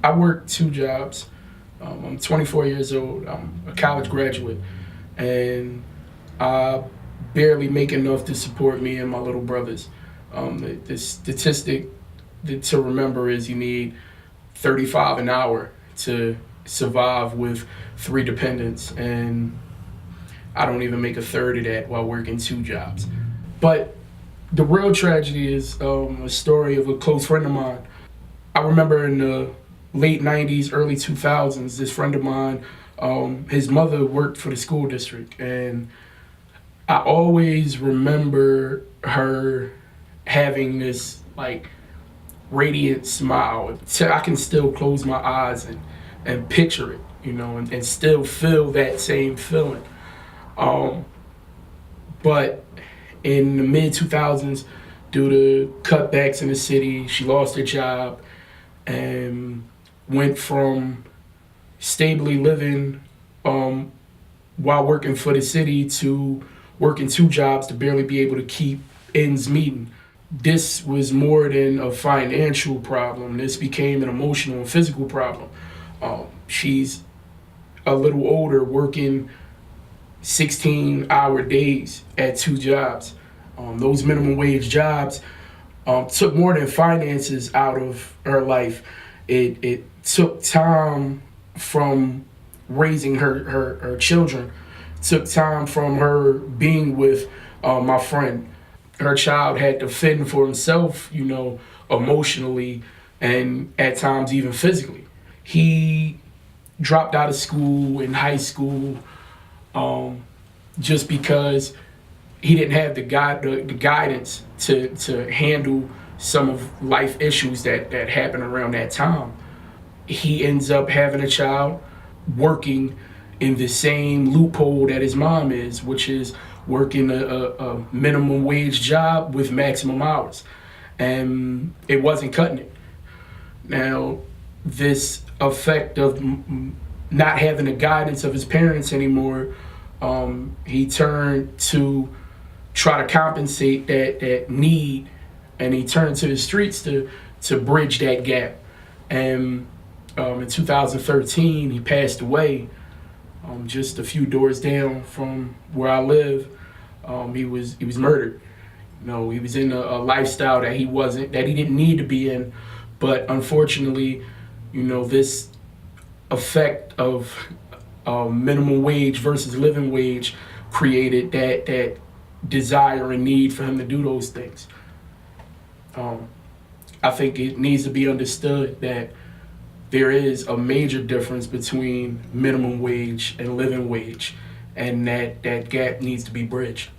I work two jobs. I'm 24 years old. I'm a college graduate, and I barely make enough to support me and my little brothers. The statistic to remember is you need 35 an hour to survive with three dependents, and I don't even make a third of that while working two jobs. But the real tragedy is a story of a close friend of mine. I remember in the late 90s, early 2000s, this friend of mine, his mother worked for the school district, and I always remember her having this like radiant smile. So I can still close my eyes and picture it, and still feel that same feeling. Um, but in the mid 2000s, due to cutbacks in the city, she lost her job and went from stably living while working for the city to working two jobs to barely be able to keep ends meeting. This was more than a financial problem. This became an emotional and physical problem. She's a little older, working 16-hour days at two jobs. Those minimum wage jobs took more than finances out of her life. It took time from raising her children, took time from her being with my friend. Her child had to fend for himself, emotionally and at times even physically. He dropped out of school in high school just because he didn't have the guidance to handle some of life issues that happened around that time. He ends up having a child, working in the same loophole that his mom is, which is working a minimum wage job with maximum hours. And it wasn't cutting it. Now, this effect of not having the guidance of his parents anymore, he turned to try to compensate that need, and he turned to the streets to bridge that gap. And in 2013, he passed away just a few doors down from where I live. He was murdered. He was in a lifestyle that he didn't need to be in, but unfortunately, this effect of minimum wage versus living wage created that desire and need for him to do those things. I think it needs to be understood that there is a major difference between minimum wage and living wage, and that gap needs to be bridged.